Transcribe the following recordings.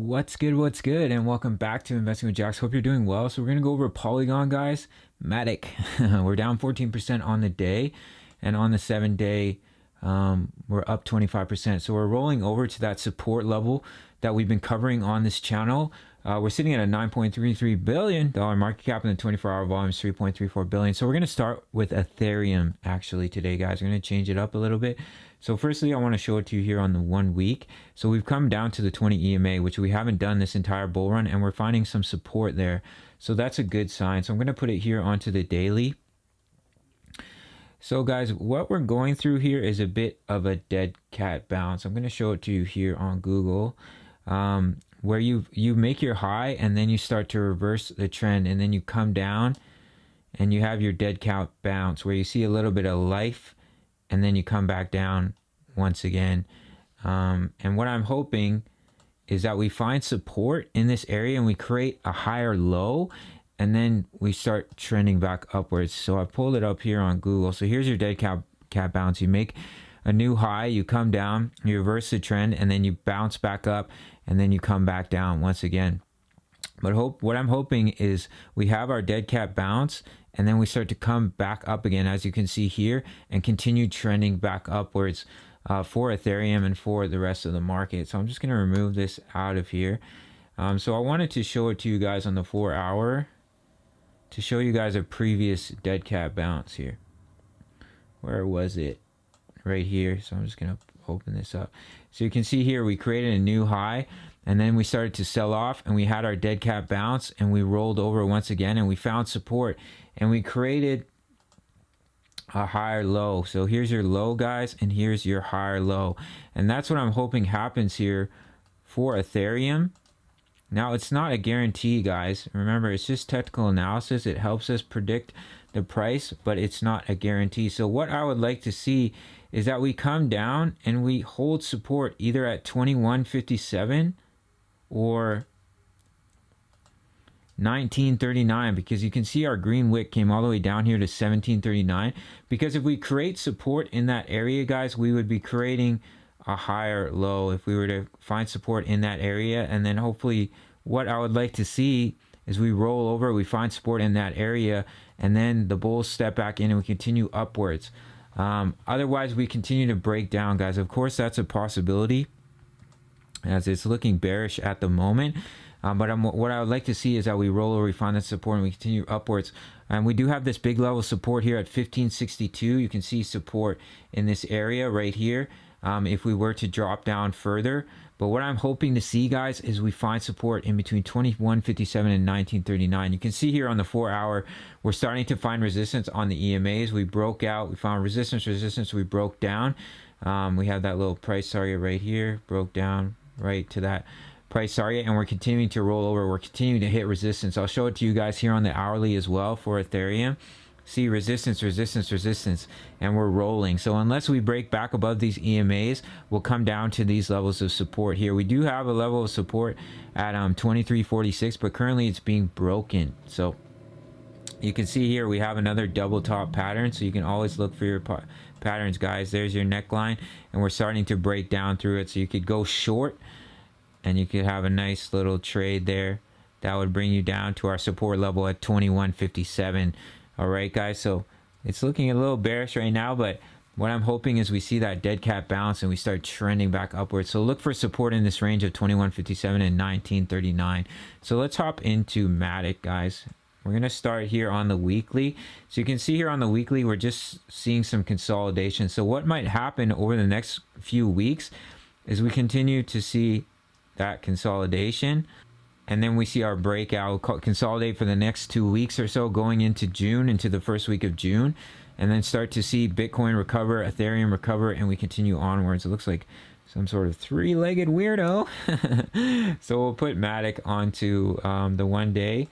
What's good? What's good? And welcome back to Investing with Jax. Hope you're doing well. So we're gonna go over Polygon, guys. Matic. We're down 14% on the day, and on the 7-day, we're up 25%. So we're rolling over to that support level that we've been covering on this channel. We're sitting at a $9.33 billion market cap, and the 24-hour volume is 3.34 billion. So we're gonna start with Ethereum actually today, guys. We're gonna change it up a little bit. So firstly, I want to show it to you here on the 1 week. So we've come down to the 20 EMA, which we haven't done this entire bull run, and we're finding some support there. So that's a good sign. So I'm going to put it here onto the daily. So guys, what we're going through here is a bit of a dead cat bounce. I'm going to show it to you here on Google, where you make your high and then you start to reverse the trend, and then you come down and you have your dead cat bounce where you see a little bit of life, and then you come back down once again. And what I'm hoping is that we find support in this area and we create a higher low, and then we start trending back upwards. So I pulled it up here on Google. So here's your dead cat bounce. You make a new high, you come down, you reverse the trend, and then you bounce back up, and then you come back down once again. But what I'm hoping is we have our dead cat bounce, and then we start to come back up again, as you can see here, and continue trending back upwards for Ethereum and for the rest of the market. So I'm just going to remove this out of here. So I wanted to show it to you guys on the 4-hour to show you guys a previous dead cat bounce here. Where was it? Right here. So I'm just going to open this up. So you can see here we created a new high, and then we started to sell off, and we had our dead cat bounce, and we rolled over once again, and we found support, and we created a higher low. So here's your low, guys, and here's your higher low, and that's what I'm hoping happens here for Ethereum. Now, it's not a guarantee, guys. Remember, it's just technical analysis. It helps us predict the price, but it's not a guarantee. So what I would like to see is that we come down and we hold support either at 21.57 or 19.39, because you can see our green wick came all the way down here to 17.39. Because if we create support in that area, guys, we would be creating a higher low if we were to find support in that area. And then hopefully what I would like to see is we roll over, we find support in that area, and then the bulls step back in and we continue upwards. Otherwise, we continue to break down, guys. Of course, that's a possibility, as it's looking bearish at the moment. But what I would like to see is that we roll over, we find that support, and we continue upwards. And we do have this big level support here at 1562. You can see support in this area right here if we were to drop down further. But what I'm hoping to see, guys, is we find support in between 2157 and 1939. You can see here on the 4-hour, we're starting to find resistance on the EMAs. We broke out, we found resistance, we broke down. We have that little price target right here, broke down right to that price target, and we're continuing to roll over. We're continuing to hit resistance. I'll show it to you guys here on the hourly as well for Ethereum. See, resistance, and we're rolling. So unless we break back above these EMAs, we'll come down to these levels of support here. We do have a level of support at 23.46, but currently it's being broken. So you can see here we have another double top pattern, so you can always look for your patterns, guys. There's your neckline, and we're starting to break down through it. So you could go short, and you could have a nice little trade there. That would bring you down to our support level at 21.57. All right, guys, so it's looking a little bearish right now, but what I'm hoping is we see that dead cat bounce and we start trending back upwards. So look for support in this range of 21.57 and 19.39. So let's hop into Matic, guys. We're going to start here on the weekly. So you can see here on the weekly, we're just seeing some consolidation. So what might happen over the next few weeks is we continue to see that consolidation, and then we see our breakout consolidate for the next 2 weeks or so, going into June, into the first week of June, and then start to see Bitcoin recover, Ethereum recover, and we continue onwards. It looks like some sort of three-legged weirdo. So we'll put Matic onto the 1 day.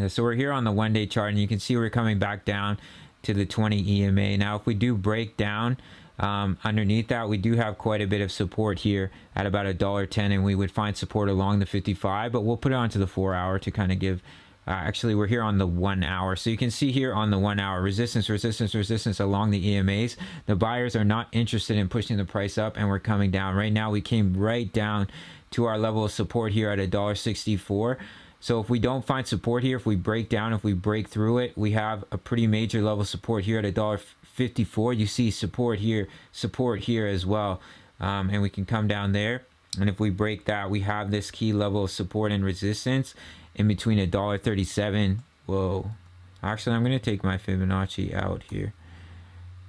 So we're here on the 1 day chart, and you can see we're coming back down to the 20 EMA. Now, if we do break down underneath that, we do have quite a bit of support here at about $1.10, and we would find support along the 55, but we'll put it onto the 4-hour to kind of give actually we're here on the 1 hour. So you can see here on the 1 hour resistance along the EMAs. The buyers are not interested in pushing the price up, and we're coming down. Right now we came right down to our level of support here at $1.64. So if we don't find support here, if we break down, if we break through it, we have a pretty major level of support here at $1.54. You see support here as well. And we can come down there. And if we break that, we have this key level of support and resistance in between $1.37. Whoa. Actually, I'm going to take my Fibonacci out here.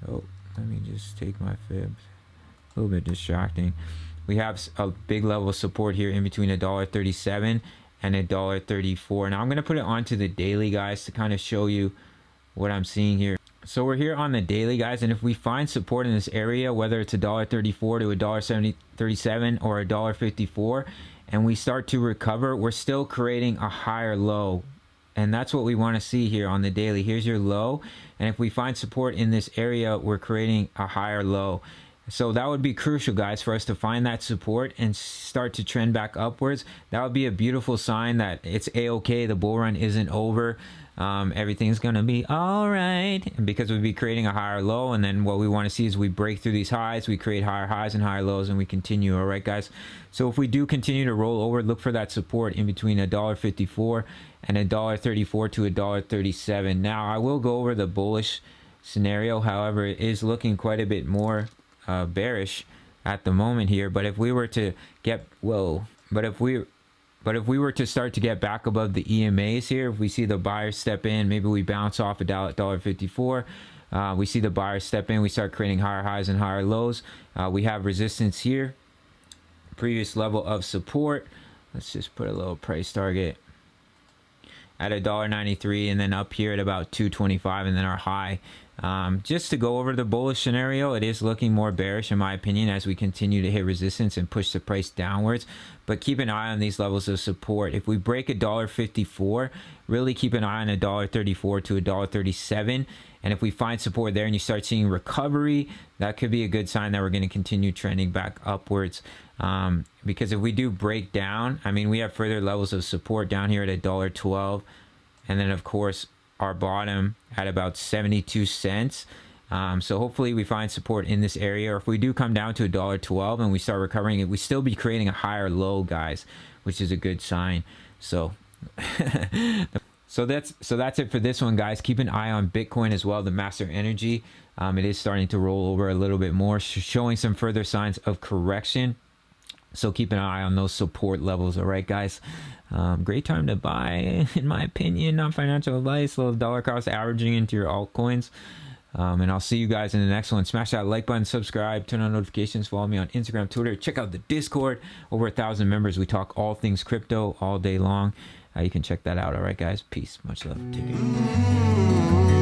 Oh, let me just take my fibs. A little bit distracting. We have a big level of support here in between $1.37 and $1.34. Now I'm going to put it onto the daily, guys, to kind of show you what I'm seeing here. So we're here on the daily, guys, and if we find support in this area, whether it's $1.34 to $1.37 or $1.54, and we start to recover, we're still creating a higher low. And that's what we want to see here on the daily. Here's your low, and if we find support in this area, we're creating a higher low. So that would be crucial, guys, for us to find that support and start to trend back upwards. That would be a beautiful sign that it's a-okay, the bull run isn't over. Everything's gonna be all right, because we'd be creating a higher low, and then what we want to see is we break through these highs, we create higher highs and higher lows, and we continue. All right, guys, so if we do continue to roll over, look for that support in between $1.54 and $1.34 to $1.37. Now I will go over the bullish scenario. However, it is looking quite a bit more bearish at the moment here. But if we were to get if we were to start to get back above the EMAs here, if we see the buyers step in, maybe we bounce off $1.54, we see the buyers step in, we start creating higher highs and higher lows. We have resistance here, previous level of support. Let's just put a little price target at $1.93, and then up here at about $2.25, and then our high. Just to go over the bullish scenario, it is looking more bearish in my opinion as we continue to hit resistance and push the price downwards. But keep an eye on these levels of support. If we break $1.54, really keep an eye on $1.34 to $1.37. And if we find support there and you start seeing recovery, that could be a good sign that we're going to continue trending back upwards. Because if we do break down, I mean, we have further levels of support down here at $1.12, and then of course our bottom at about 72 cents. So hopefully we find support in this area, or if we do come down to $1.12 and we start recovering it, we still be creating a higher low, guys, which is a good sign. So so that's it for this one, guys. Keep an eye on Bitcoin as well, the master energy. It is starting to roll over a little bit more, showing some further signs of correction. So keep an eye on those support levels. All right, guys. Great time to buy, in my opinion. Not financial advice. Little dollar cost averaging into your altcoins. And I'll see you guys in the next one. Smash that like button, subscribe, turn on notifications, follow me on Instagram, Twitter. Check out the Discord. Over 1,000 members. We talk all things crypto all day long. You can check that out. All right, guys. Peace. Much love. Take care.